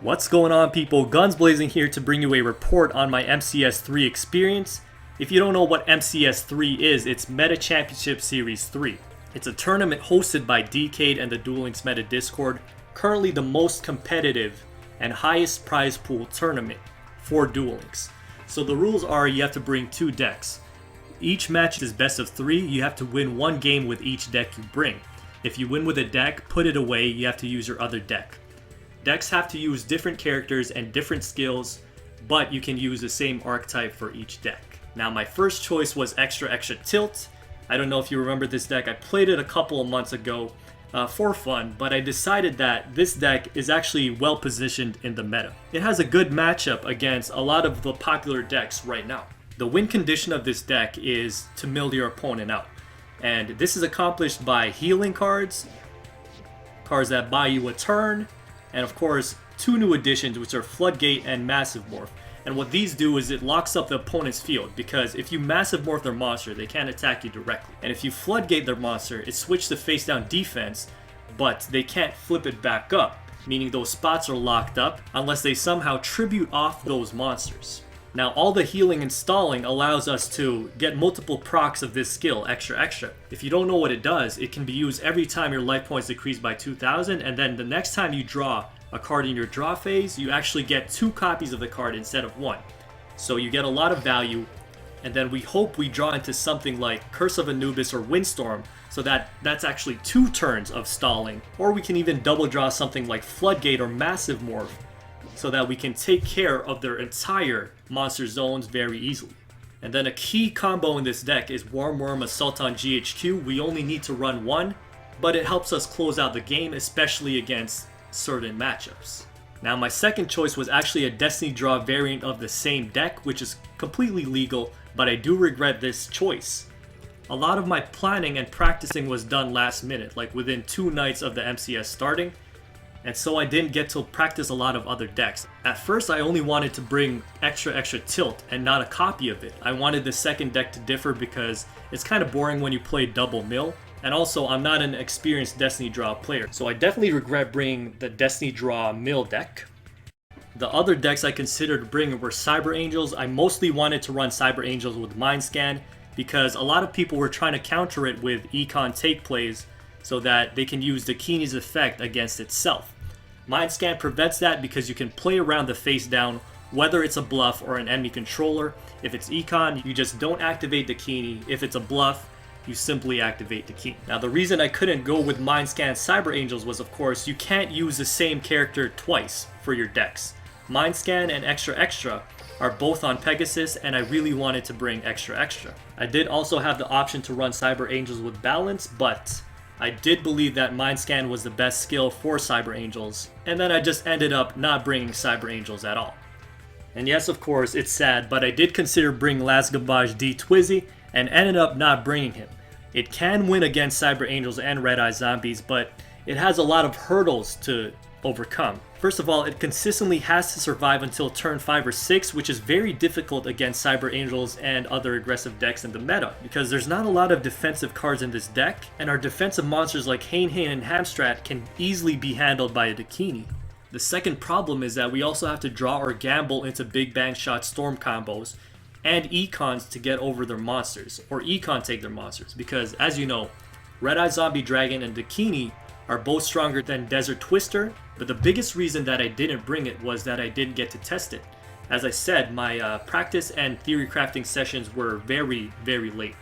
What's going on, people? Gunsblazing here to bring you a report on my MCS 3 experience. If you don't know what MCS 3 is, it's Meta Championship Series 3. It's a tournament hosted by Decade and the Duel Meta Discord, currently the most competitive and highest prize pool tournament for Duel Links. So the rules are you have to bring 2 decks. Each match is best of 3, you have to win 1 game with each deck you bring. If you win with a deck, put it away, you have to use your other deck. Decks have to use different characters and different skills, but you can use the same archetype for each deck. Now my first choice was Extra Tilt. I don't know if you remember this deck, I played it a couple of months ago for fun, but I decided that this deck is actually well positioned in the meta. It has a good matchup against a lot of the popular decks right now. The win condition of this deck is to mill your opponent out, and this is accomplished by healing cards that buy you a turn, and of course 2 new additions, which are Floodgate and Massive Morph. And what these do is it locks up the opponent's field, because if you Massive Morph their monster, they can't attack you directly. And if you Floodgate their monster, it switches to face down defense, but they can't flip it back up, meaning those spots are locked up unless they somehow tribute off those monsters. Now all the healing and stalling allows us to get multiple procs of this skill, Extra. If you don't know what it does, it can be used every time your life points decrease by 2,000, and then the next time you draw a card in your draw phase, you actually get 2 copies of the card instead of 1. So you get a lot of value, and then we hope we draw into something like Curse of Anubis or Windstorm, so that's actually 2 turns of stalling. Or we can even double draw something like Floodgate or Massive Morph, so that we can take care of their entire monster zones very easily. And then a key combo in this deck is Warm Worm Assault on GHQ. We only need to run 1, but it helps us close out the game, especially against certain matchups. Now my second choice was actually a Destiny Draw variant of the same deck, which is completely legal, but I do regret this choice. A lot of my planning and practicing was done last minute, like within 2 nights of the MCS starting, and so I didn't get to practice a lot of other decks. At first I only wanted to bring Extra Tilt and not a copy of it. I wanted the second deck to differ because it's kind of boring when you play double mill, and also I'm not an experienced Destiny Draw player, so I definitely regret bringing the Destiny Draw mill deck. The other decks I considered bringing were Cyber Angels. I mostly wanted to run Cyber Angels with Mind Scan because a lot of people were trying to counter it with Econ take plays so that they can use Dakini's effect against itself. Mind Scan prevents that because you can play around the face down whether it's a bluff or an enemy controller. If it's Econ, you just don't activate Dakini. If it's a bluff, you simply activate Dakini. Now the reason I couldn't go with Mind Scan Cyber Angels was, of course, you can't use the same character twice for your decks. Mind Scan and Extra are both on Pegasus, and I really wanted to bring Extra. I did also have the option to run Cyber Angels with Balance, but I did believe that Mind Scan was the best skill for Cyber Angels, and then I just ended up not bringing Cyber Angels at all. And yes, of course, it's sad, but I did consider bringing Lasgabaj D Twizzy and ended up not bringing him. It can win against Cyber Angels and Red Eye Zombies, but it has a lot of hurdles to overcome. First of all, it consistently has to survive until turn 5 or 6, which is very difficult against Cyber Angels and other aggressive decks in the meta, because there's not a lot of defensive cards in this deck, and our defensive monsters like Hane and Hamstrat can easily be handled by a Dakini. The second problem is that we also have to draw or gamble into Big Bang Shot Storm combos and Econs to get over their monsters, or Econ take their monsters, because as you know, Red Eye Zombie Dragon and Dakini are both stronger than Desert Twister, but the biggest reason that I didn't bring it was that I didn't get to test it. As I said, my practice and theory crafting sessions were very, very late.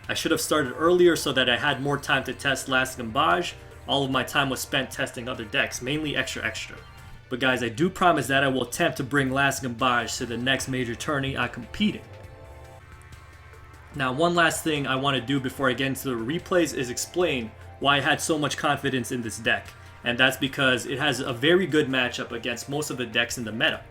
I should have started earlier so that I had more time to test Last Gambage. All of my time was spent testing other decks, mainly Extra. But guys, I do promise that I will attempt to bring Last Gambage to the next major tourney I compete in. Now, one last thing I want to do before I get into the replays is explain why I had so much confidence in this deck, and that's because it has a very good matchup against most of the decks in the meta.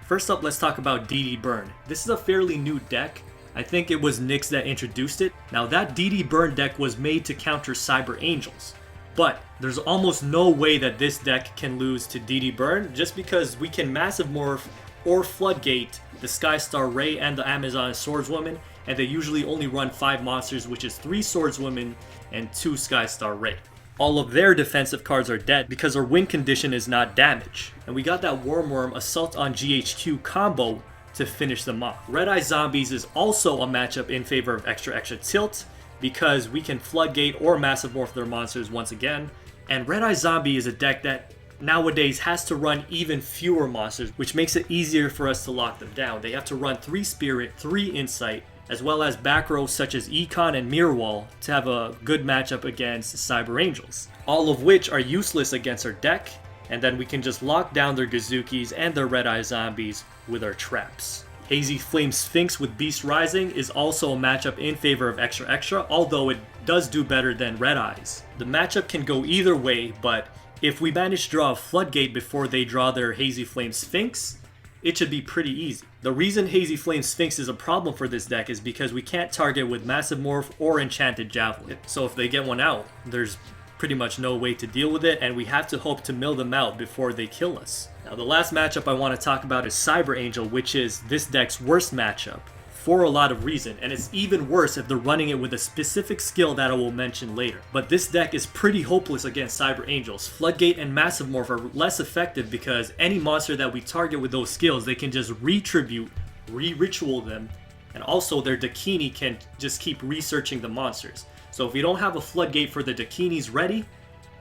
First up, let's talk about DD Burn. This is a fairly new deck. I think it was Nyx that introduced it. Now that DD Burn deck was made to counter Cyber Angels, but there's almost no way that this deck can lose to DD Burn just because we can Massive Morph or Floodgate the Skystar Ray and the Amazon Swordswoman, and they usually only run 5 monsters, which is 3 Swordswomen and 2 Skystar Ray. All of their defensive cards are dead because our win condition is not damage. And we got that Worm Assault on GHQ combo to finish them off. Red Eye Zombies is also a matchup in favor of extra tilt because we can floodgate or massive morph their monsters once again. And Red Eye Zombie is a deck that nowadays has to run even fewer monsters, which makes it easier for us to lock them down. They have to run 3 Spirit, 3 Insight, as well as back rows such as Econ and Mirror Wall to have a good matchup against Cyber Angels. All of which are useless against our deck, and then we can just lock down their Gazukis and their Red Eye Zombies with our traps. Hazy Flame Sphinx with Beast Rising is also a matchup in favor of extra, although it does do better than Red Eyes. The matchup can go either way, but if we manage to draw a Floodgate before they draw their Hazy Flame Sphinx, it should be pretty easy. The reason Hazy Flame Sphinx is a problem for this deck is because we can't target with Massive Morph or Enchanted Javelin. So if they get one out, there's pretty much no way to deal with it, and we have to hope to mill them out before they kill us. Now the last matchup I want to talk about is Cyber Angel, which is this deck's worst matchup for a lot of reason, and it's even worse if they're running it with a specific skill that I will mention later. But this deck is pretty hopeless against Cyber Angels. Floodgate and Massive Morph are less effective because any monster that we target with those skills, they can just retribute, re-ritual them, and also their Dakini can just keep researching the monsters. So if we don't have a Floodgate for the Dakinis ready,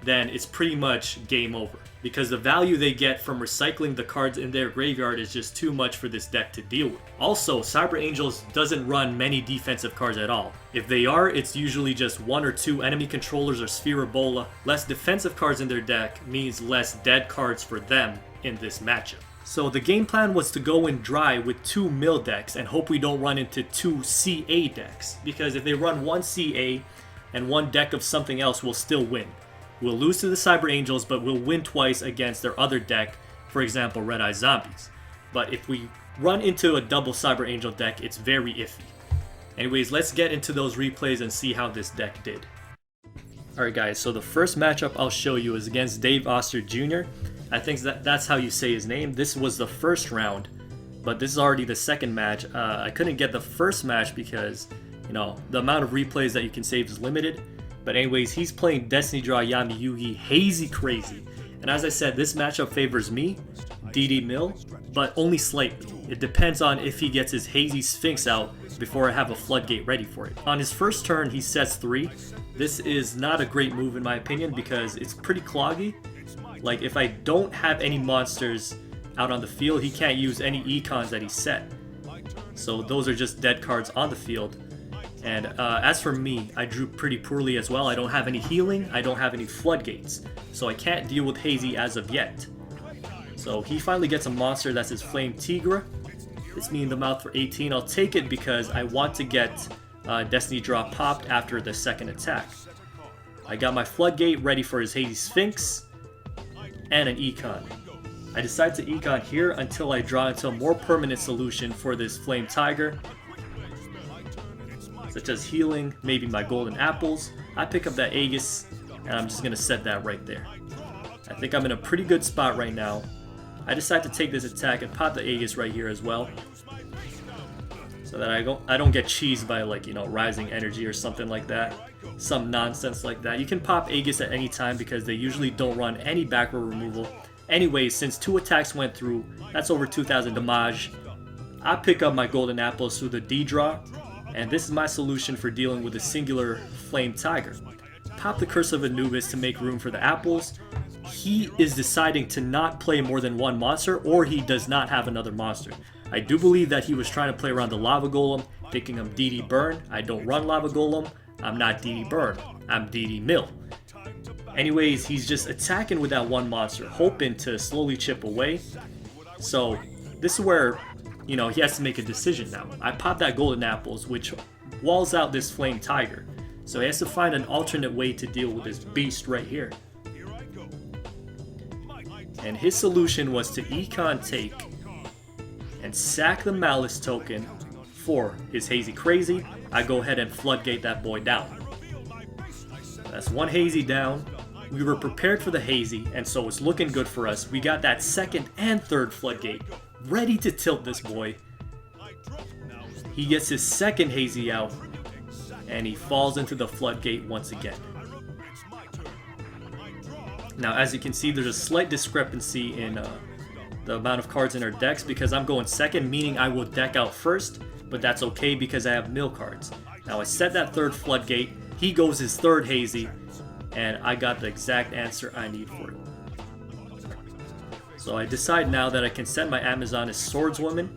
then it's pretty much game over, because the value they get from recycling the cards in their graveyard is just too much for this deck to deal with. Also, Cyber Angels doesn't run many defensive cards at all. If they are, it's usually just 1 or 2 enemy controllers or Spherobola. Less defensive cards in their deck means less dead cards for them in this matchup. So the game plan was to go in dry with 2 mill decks and hope we don't run into 2 CA decks, because if they run 1 CA and 1 deck of something else, we'll still win. We'll lose to the Cyber Angels, but we'll win twice against their other deck, for example, Red Eye Zombies. But if we run into a double Cyber Angel deck, it's very iffy. Anyways, let's get into those replays and see how this deck did. Alright guys, so the first matchup I'll show you is against Dave Oster Jr. I think that's how you say his name. This was the first round, but this is already the second match. I couldn't get the first match because, you know, the amount of replays that you can save is limited. But anyways, he's playing Destiny Draw Yami Yugi Hazy Crazy. And as I said, this matchup favors me, DD Mill, but only slightly. It depends on if he gets his Hazy Sphinx out before I have a Floodgate ready for it. On his first turn, he sets 3. This is not a great move in my opinion because it's pretty cloggy. Like, if I don't have any monsters out on the field, he can't use any econs that he set. So those are just dead cards on the field. And as for me, I drew pretty poorly as well. I don't have any healing, I don't have any floodgates, so I can't deal with Hazy as of yet. So he finally gets a monster, that's his Flame Tigra. It's me in the mouth for 18. I'll take it because I want to get Destiny Draw popped after the second attack. I got my Floodgate ready for his Hazy Sphinx and an Econ. I decide to Econ here until I draw into a more permanent solution for this Flame Tiger, such as healing, maybe my golden apples. I pick up that Aegis, and I'm just going to set that right there. I think I'm in a pretty good spot right now. I decide to take this attack and pop the Aegis right here as well, so that I don't get cheesed by, like, you know, Rising Energy or something like that. Some nonsense like that. You can pop Aegis at any time because they usually don't run any back row removal. Anyways, since 2 attacks went through, that's over 2,000 damage. I pick up my golden apples through the D-Draw, and this is my solution for dealing with a singular Flame Tiger. Pop the Curse of Anubis to make room for the apples. He is deciding to not play more than 1 monster, or he does not have another monster. I do believe that he was trying to play around the Lava Golem, thinking I'm DD Burn. I don't run Lava Golem. I'm not DD Burn. I'm DD Mill. Anyways, he's just attacking with that 1 monster, hoping to slowly chip away. So this is where, you know, he has to make a decision now. I pop that golden apples, which walls out this Flame Tiger. So he has to find an alternate way to deal with this beast right here. And his solution was to Econ take and sack the Malice token for his Hazy Crazy. I go ahead and Floodgate that boy down. That's 1 Hazy down. We were prepared for the Hazy, and so it's looking good for us. We got that 2nd and 3rd Floodgate ready to tilt this boy. He gets his 2nd Hazy out, and he falls into the Floodgate once again. Now, as you can see, there's a slight discrepancy in the amount of cards in our decks because I'm going second, meaning I will deck out first, but that's okay because I have mill cards. Now, I set that third floodgate, he goes his third hazy, and I got the exact answer I need for it. So I decide now that I can set my Amazon as Swordswoman.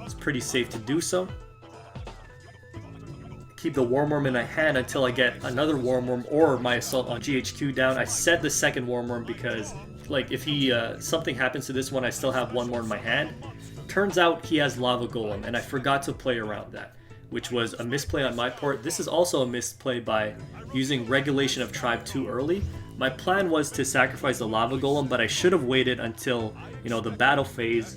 It's pretty safe to do so. Keep the Wormworm in my hand until I get another Wormworm or my Assault on GHQ down. I set the second Wormworm because, like, if he something happens to this one, I still have one more in my hand. Turns out he has Lava Golem, and I forgot to play around that, which was a misplay on my part. This is also a misplay by using Regulation of Tribe too early. My plan was to sacrifice the Lava Golem, but I should have waited until, you know, the battle phase,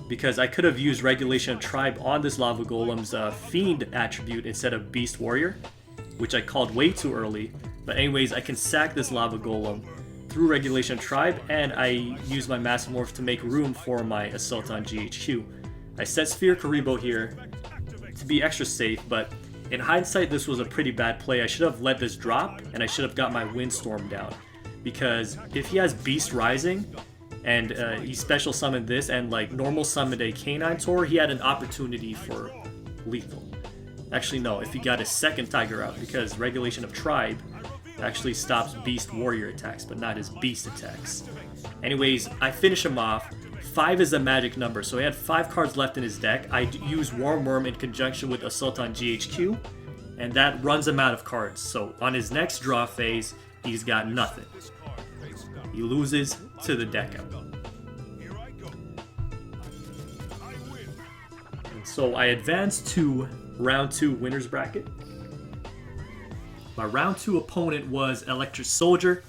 because I could have used Regulation of Tribe on this Lava Golem's Fiend attribute instead of Beast Warrior, which I called way too early. But anyways, I can sack this Lava Golem through Regulation of Tribe, and I use my Massive Morph to make room for my Assault on GHQ. I set Sphere Karibo here to be extra safe, but in hindsight, this was a pretty bad play. I should have let this drop, and I should have got my Windstorm down. Because if he has Beast Rising, and he special summoned this, and like normal summoned a Canine Tor, he had an opportunity for lethal. Actually, no, if he got a second Tiger out, because Regulation of Tribe actually stops Beast Warrior attacks, but not his Beast attacks. Anyways, I finish him off. 5 is a magic number, so he had 5 cards left in his deck. I use Wormworm in conjunction with Assault on GHQ, and that runs him out of cards. So on his next draw phase, he's got nothing. He loses to the deck out. And so I advance to round 2 winners bracket. My round 2 opponent was Electric Soldier,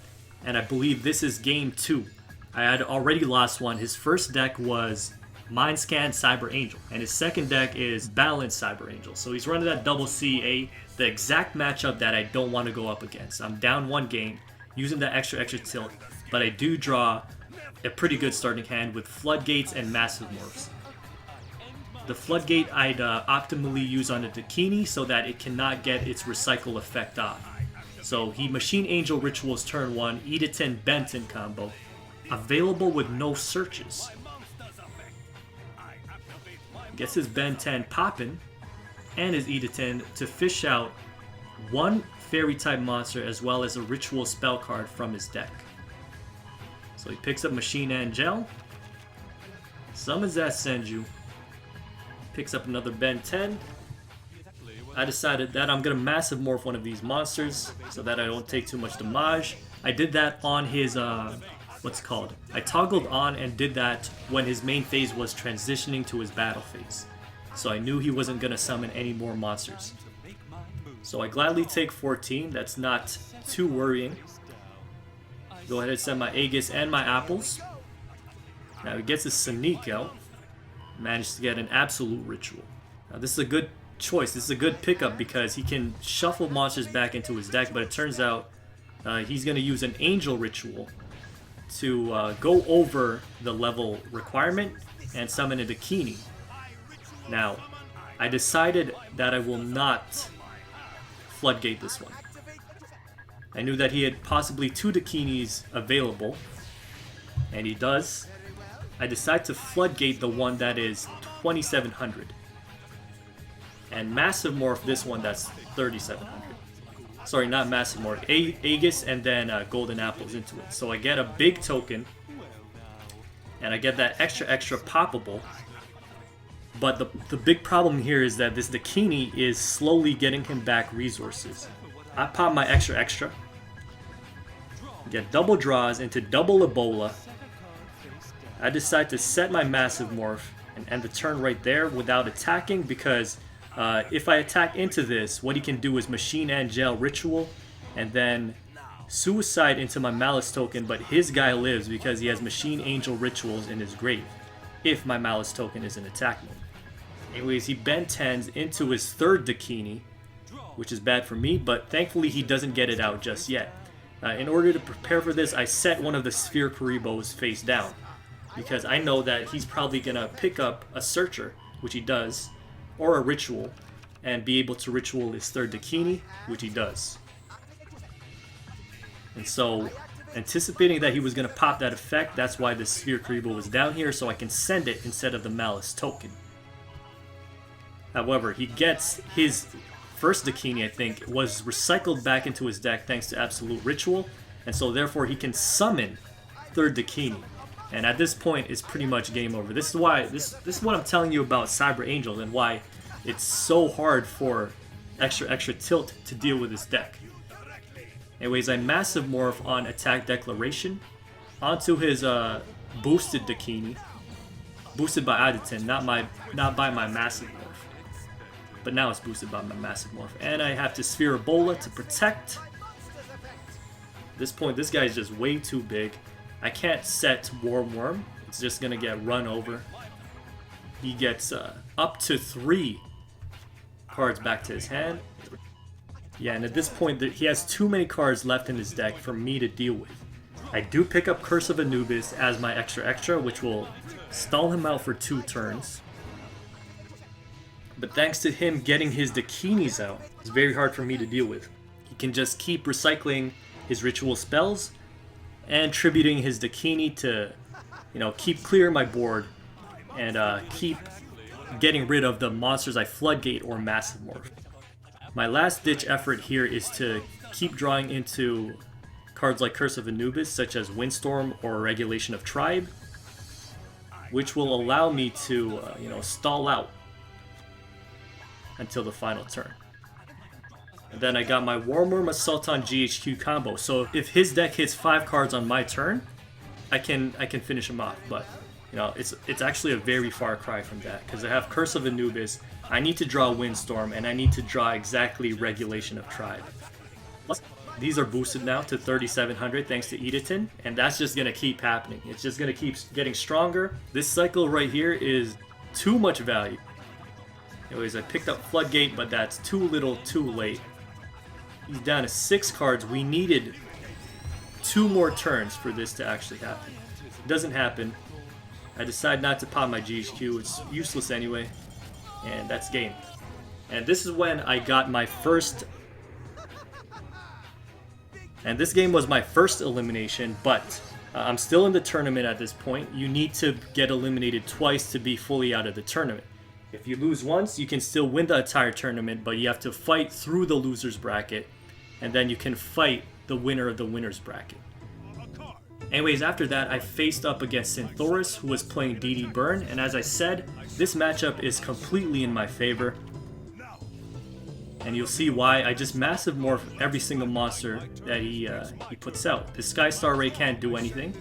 and I believe this is game 2. I had already lost one. His first deck was Mind Scan Cyber Angel, and his second deck is Balance Cyber Angel. So he's running that double CA, the exact matchup that I don't want to go up against. I'm down 1 game, using that extra tilt, but I do draw a pretty good starting hand with Floodgates and Massive Morphs. The Floodgate I'd optimally use on the Dakini so that it cannot get its recycle effect off. So he Machine Angel Rituals turn 1, Edatin Benton combo, available with no searches. Gets his Ben 10 poppin' and his Edatin to fish out 1 fairy type monster as well as a ritual spell card from his deck. So he picks up Machine Angel, summons that Senju, picks up another Ben 10. I decided that I'm gonna Massive Morph one of these monsters so that I don't take too much damage. I did that on his what's it called? I toggled on and did that when his main phase was transitioning to his battle phase. So I knew he wasn't gonna summon any more monsters. So I gladly take 14, that's not too worrying. Go ahead and send my Aegis and my Apples. Now he gets his Sneak out. Managed to get an Absolute Ritual. Now this is a good choice, this is a good pickup because he can shuffle monsters back into his deck, but it turns out he's going to use an Angel Ritual to go over the level requirement and summon a Dakini. Now, I decided that I will not Floodgate this one. I knew that he had possibly 2 Dakinis available, and he does. I decide to Floodgate the one that is 2700. And Massive Morph this one that's 3700. Sorry, not Massive Morph. Aegis and then Golden Apples into it. So I get a big token, and I get that extra poppable. But the big problem here is that this Dakini is slowly getting him back resources. I pop my extra, get double draws into double Ebola. I decide to set my Massive Morph and end the turn right there without attacking because if I attack into this, what he can do is Machine Angel Ritual and then Suicide into my Malice token, but his guy lives because he has Machine Angel Rituals in his grave if my Malice token is in attack mode. Anyways, he Ben 10s into his third Dakini, which is bad for me, but thankfully he doesn't get it out just yet. In order to prepare for this, I set one of the Sphere Karibos face down, because I know that he's probably going to pick up a Searcher, which he does, or a Ritual, and be able to Ritual his third Dakini, which he does. And so, Anticipating that he was going to pop that effect, that's why the Sphere Karibo was down here, so I can send it instead of the Malice token. However, he gets his first Dakini, I think, was recycled back into his deck thanks to Absolute Ritual, and so therefore he can summon third Dakini. And at this point, it's pretty much game over. This is why this is what I'm telling you about Cyber Angels and why it's so hard for extra tilt to deal with this deck. Anyways, I Massive Morph on Attack Declaration onto his boosted Dakini, boosted by Aditin, not by my Massive Morph, but now it's boosted by my Massive Morph. And I have to Sphere Ebola to protect. At this point, this guy is just way too big. I can't set Worm. It's just gonna get run over. He gets up to 3 cards back to his hand. Yeah, and at this point, he has too many cards left in his deck for me to deal with. I do pick up Curse of Anubis as my extra, which will stall him out for 2 turns. But thanks to him getting his Dakinis out, it's very hard for me to deal with. He can just keep recycling his ritual spells and tributing his Dakini to, keep clear my board and keep getting rid of the monsters I Floodgate or Massive Morph. My last ditch effort here is to keep drawing into cards like Curse of Anubis, such as Windstorm or Regulation of Tribe, which will allow me to, stall out until the final turn. And then I got my Worm Assault on GHQ combo. So if his deck hits 5 cards on my turn, I can finish him off. But it's actually a very far cry from that because I have Curse of Anubis. I need to draw Windstorm and I need to draw exactly Regulation of Tribe. These are boosted now to 3700 thanks to Editin, and that's just gonna keep happening. It's just gonna keep getting stronger. This cycle right here is too much value. Anyways, I picked up Floodgate, but that's too little, too late. He's down to 6 cards. We needed 2 more turns for this to actually happen. It doesn't happen. I decide not to pop my GHQ. It's useless anyway. And that's game. And this is when I got my first... And this game was my first elimination, but I'm still in the tournament at this point. You need to get eliminated twice to be fully out of the tournament. If you lose once, you can still win the entire tournament, but you have to fight through the loser's bracket, and then you can fight the winner of the winner's bracket. Anyways, after that, I faced up against Synthoris, who was playing DD Burn, and as I said, this matchup is completely in my favor. And you'll see why. I just Massive Morph every single monster that he puts out. The Skystar Ray can't do anything,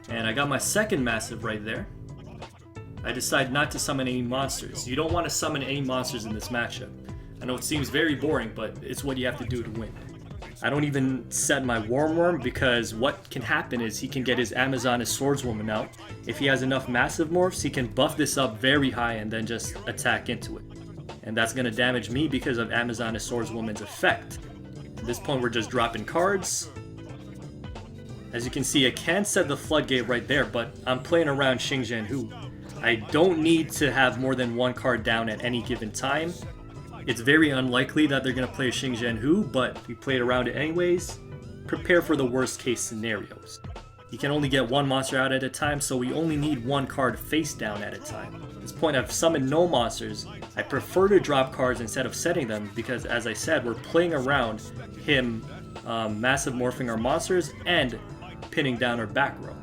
and I got my second Massive right there. I decide not to summon any monsters. You don't want to summon any monsters in this matchup. I know it seems very boring, but it's what you have to do to win. I don't even set my Worm because what can happen is he can get his Amazoness Swordswoman out. If he has enough Massive Morphs, he can buff this up very high and then just attack into it. And that's going to damage me because of Amazoness Swordswoman's effect. At this point, we're just dropping cards. As you can see, I can set the Floodgate right there, but I'm playing around Xingjian Hu. I don't need to have more than 1 card down at any given time. It's very unlikely that they're going to play Xingjian Hu, but we played around it anyways. Prepare for the worst case scenarios. You can only get 1 monster out at a time, so we only need 1 card face down at a time. At this point, I've summoned no monsters. I prefer to drop cards instead of setting them because, as I said, we're playing around him Massive Morphing our monsters and pinning down our back row.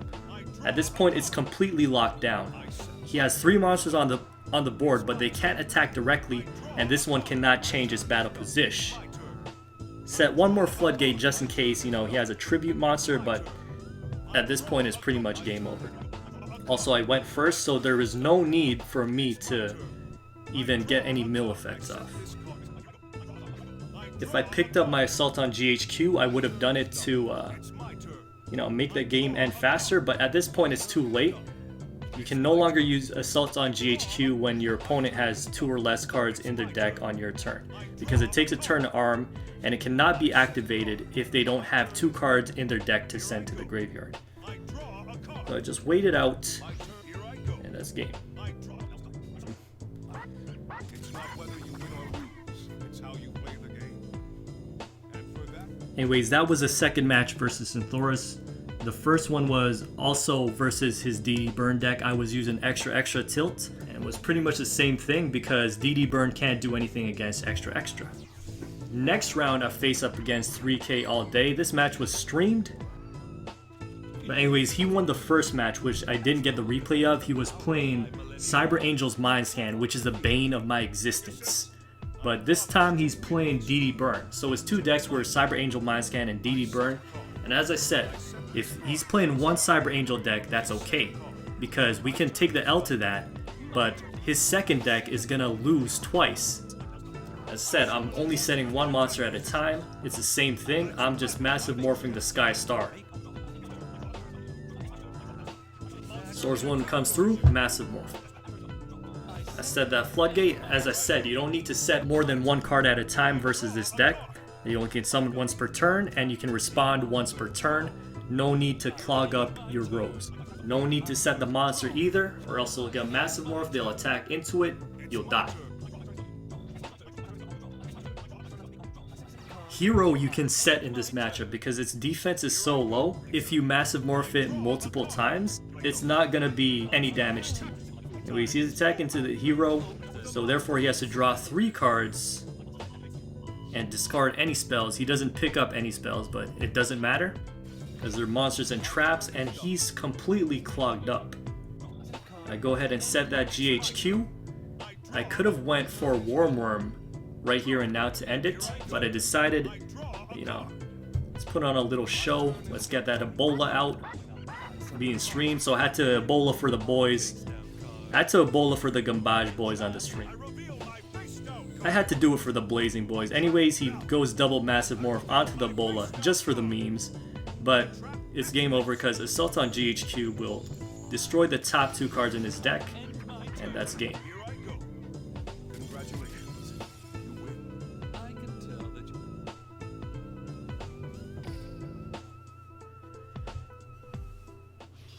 At this point, it's completely locked down. He has 3 monsters on the board, but they can't attack directly, and this one cannot change its battle position. Set 1 more Floodgate just in case, he has a tribute monster, but at this point it's pretty much game over. Also, I went first, so there is no need for me to even get any mill effects off. If I picked up my Assault on GHQ, I would have done it to, make the game end faster, but at this point it's too late. You can no longer use Assault on GHQ when your opponent has 2 or less cards in their deck on your turn, because it takes a turn to arm, and it cannot be activated if they don't have 2 cards in their deck to send to the graveyard. So I just wait it out, and that's game. Anyways, that was a second match versus Synthoris. The first one was also versus his DD Burn deck. I was using extra tilt, and it was pretty much the same thing because DD Burn can't do anything against extra. Next round I face up against 3K all day. This match was streamed. But anyways, he won the first match, which I didn't get the replay of. He was playing Cyber Angel's Mind Scan, which is the bane of my existence. But this time he's playing DD Burn. So his two decks were Cyber Angel Mind Scan and DD Burn. And as I said, if he's playing one Cyber Angel deck, that's okay. Because we can take the L to that, but his second deck is gonna lose twice. As said, I'm only setting one monster at a time. It's the same thing, I'm just massive morphing the Sky Star. Source 1 comes through, massive morph. I said that Floodgate, as I said, you don't need to set more than one card at a time versus this deck. You only can summon once per turn, and you can respond once per turn. No need to clog up your rows. No need to set the monster either, or else they'll get massive morph, they'll attack into it, you'll die. Hero you can set in this matchup because its defense is so low. If you massive morph it multiple times, it's not gonna be any damage to you. Anyways, he's attacking to the hero, so therefore he has to draw 3 cards and discard any spells. He doesn't pick up any spells, but it doesn't matter because they're monsters and traps, and he's completely clogged up. I go ahead and set that GHQ. I could have went for Worm right here and now to end it, but I decided, let's put on a little show. Let's get that Ebola out, being streamed. So I had to Ebola for the boys. I had to Ebola for the Gambage boys on the stream. I had to do it for the Blazing boys. Anyways, he goes double massive morph onto the Ebola just for the memes. But it's game over because Assault on GHQ will destroy the top 2 cards in his deck, and that's game.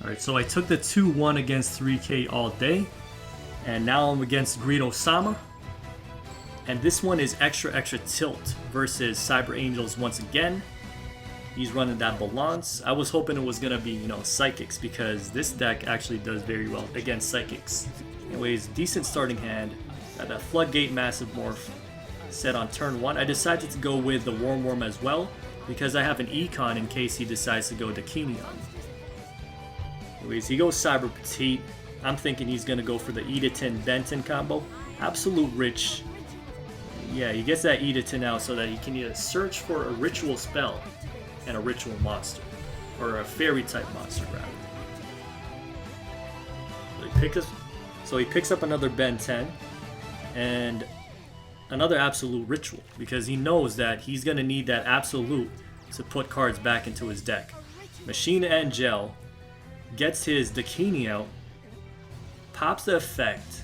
Alright, so I took the 2-1 against 3K all day, and now I'm against Greed-Osama. And this one is extra tilt versus Cyber Angels once again. He's running that balance. I was hoping it was gonna be, Psychics, because this deck actually does very well against Psychics. Anyways, decent starting hand. Got that Floodgate massive morph set on turn 1. I decided to go with the Worm as well, because I have an Econ in case he decides to go Dakini on me. Anyways, he goes Cyber Petite. I'm thinking he's gonna go for the Edatin Benton combo. Absolute Rich. Yeah, he gets that Edatin out so that he can either search for a ritual spell and a ritual monster, or a fairy type monster rather. So he picks up another Ben 10 and another absolute ritual because he knows that he's gonna need that absolute to put cards back into his deck. Machine Angel gets his Dakini out, pops the effect,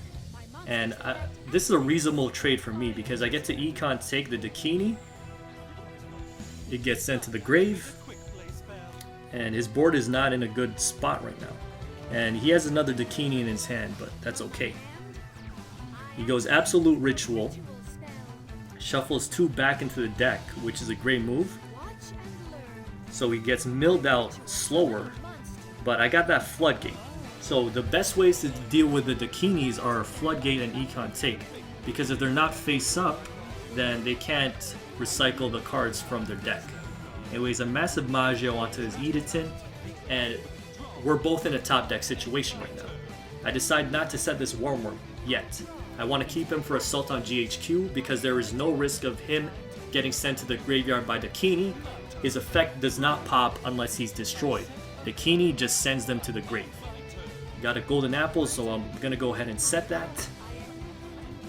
and this is a reasonable trade for me because I get to Econ take the Dakini. It gets sent to the grave, and his board is not in a good spot right now. And he has another Dakini in his hand, but that's okay. He goes Absolute Ritual, shuffles 2 back into the deck, which is a great move. So he gets milled out slower, but I got that Floodgate. So the best ways to deal with the Dakinis are Floodgate and Econ take, because if they're not face up, then they can't recycle the cards from their deck. Anyways, a massive Maggio onto his Edatin, and we're both in a top deck situation right now. I decide not to set this Worm yet. I want to keep him for Assault on GHQ because there is no risk of him getting sent to the graveyard by Dakini. His effect does not pop unless he's destroyed. Dakini just sends them to the grave. Got a golden apple, so I'm gonna go ahead and set that.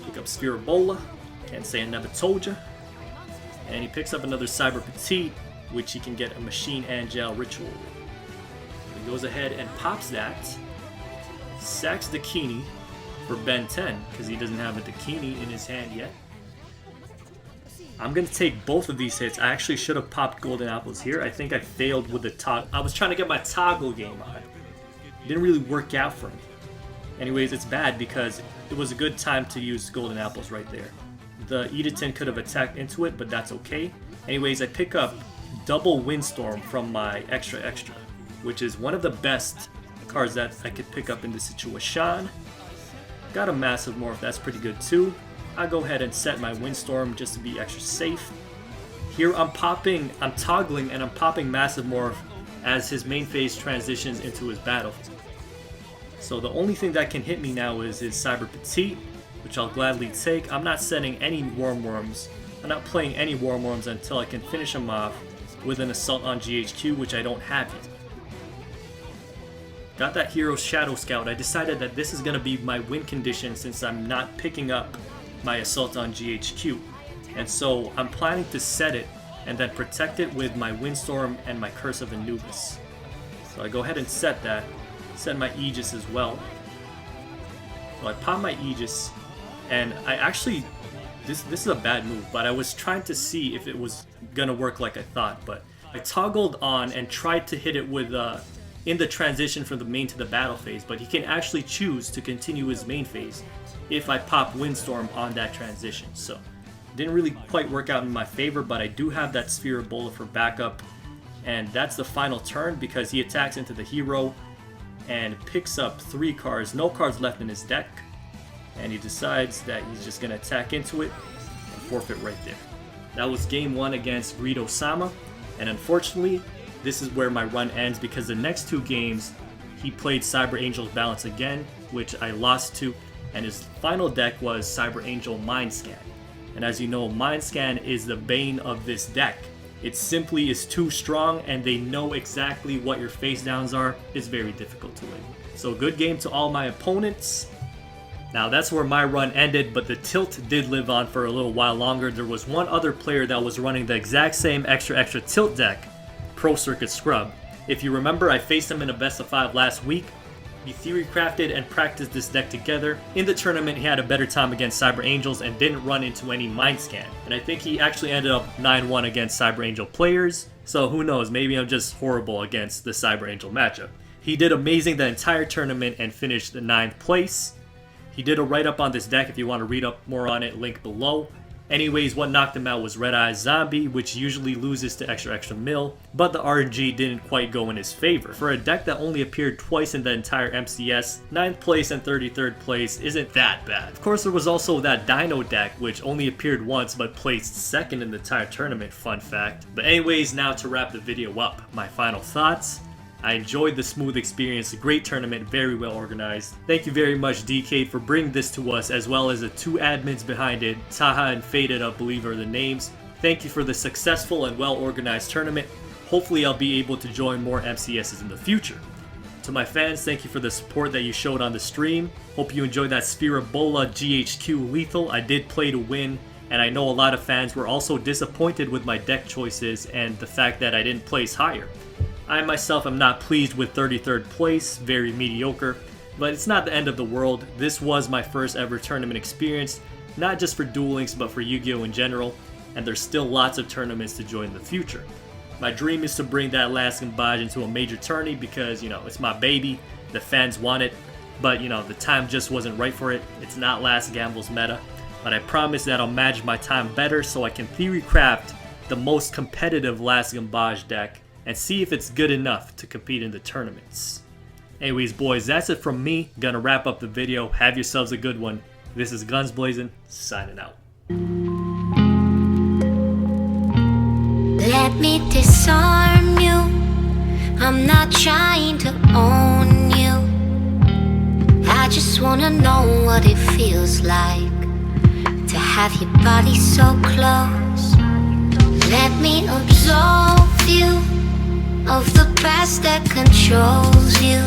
Pick up Sphere Ebola. Can't say I never told ya. And he picks up another Cyber Petite, which he can get a Machine Angel Ritual with. He goes ahead and pops that. Sacks Dakini for Ben 10, because he doesn't have a Dakini in his hand yet. I'm going to take both of these hits. I actually should have popped golden apples here. I think I failed with the toggle. I was trying to get my toggle game on. It didn't really work out for me. Anyways, it's bad because it was a good time to use golden apples right there. The Edatin could have attacked into it, but that's okay. Anyways, I pick up double Windstorm from my extra. which is one of the best cards that I could pick up in this situation. Got a Massive Morph, that's pretty good too. I'll go ahead and set my Windstorm just to be extra safe. Here I'm toggling and I'm popping Massive Morph as his main phase transitions into his battle. So the only thing that can hit me now is his Cyber Petite, which I'll gladly take. I'm not setting any Worms. I'm not playing any Worms until I can finish him off with an Assault on GHQ, which I don't have yet. Got that Hero Shadow Scout. I decided that this is going to be my win condition since I'm not picking up my Assault on GHQ. And so I'm planning to set it and then protect it with my Windstorm and my Curse of Anubis. So I go ahead and set that. Set my Aegis as well. So I pop my Aegis, and I actually, this is a bad move, but I was trying to see if it was gonna work like I thought, but I toggled on and tried to hit it with in the transition from the main to the battle phase, but he can actually choose to continue his main phase if I pop Windstorm on that transition. So didn't really quite work out in my favor, but I do have that Sphere of Bola for backup, and that's the final turn because he attacks into the hero and picks up 3 cards, no cards left in his deck, and he decides that he's just gonna attack into it and forfeit right there. That was game 1 against Greed-Osama, and unfortunately this is where my run ends because the next 2 games he played Cyber Angel's Balance again, which I lost to, and his final deck was Cyber Angel Mind Scan. And as you know, Mind Scan is the bane of this deck. It simply is too strong, and they know exactly what your face downs are. It's very difficult to win. So good game to all my opponents. Now that's where my run ended, but the tilt did live on for a little while longer. There was one other player that was running the exact same extra tilt deck, Pro Circuit Scrub. If you remember, I faced him in a best of 5 last week. We theory crafted and practiced this deck together. In the tournament, he had a better time against Cyber Angels and didn't run into any Mind Scan. And I think he actually ended up 9-1 against Cyber Angel players. So who knows, maybe I'm just horrible against the Cyber Angel matchup. He did amazing the entire tournament and finished the 9th place. He did a write-up on this deck if you want to read up more on it, link below. Anyways, what knocked him out was Red Eyes Zombie, which usually loses to extra mil, but the RNG didn't quite go in his favor. For a deck that only appeared twice in the entire MCS, 9th place and 33rd place isn't that bad. Of course, there was also that Dino deck, which only appeared once but placed 2nd in the entire tournament, fun fact. But anyways, now to wrap the video up, my final thoughts. I enjoyed the smooth experience, a great tournament, very well organized. Thank you very much DK for bringing this to us, as well as the 2 admins behind it, Taha and Faded, I believe are the names. Thank you for the successful and well organized tournament. Hopefully I'll be able to join more MCSs in the future. To my fans, thank you for the support that you showed on the stream. Hope you enjoyed that Sphere of Bola GHQ Lethal. I did play to win, and I know a lot of fans were also disappointed with my deck choices and the fact that I didn't place higher. I myself am not pleased with 33rd place, very mediocre, but it's not the end of the world. This was my first ever tournament experience, not just for Duel Links but for Yu-Gi-Oh! In general, and there's still lots of tournaments to join in the future. My dream is to bring that last Gambaj into a major tourney because, you know, it's my baby, the fans want it, but, you know, the time just wasn't right for it. It's not Last Gamble's meta, but I promise that I'll manage my time better so I can theory craft the most competitive Last Gambaj deck and see if it's good enough to compete in the tournaments. Anyways, boys, that's it from me. Gonna wrap up the video. Have yourselves a good one. This is Gunsblazing, signing out. Let me disarm you. I'm not trying to own you. I just wanna know what it feels like to have your body so close. Let me absolve you of the past that controls you.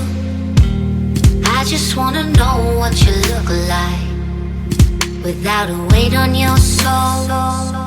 I just wanna know what you look like without a weight on your soul.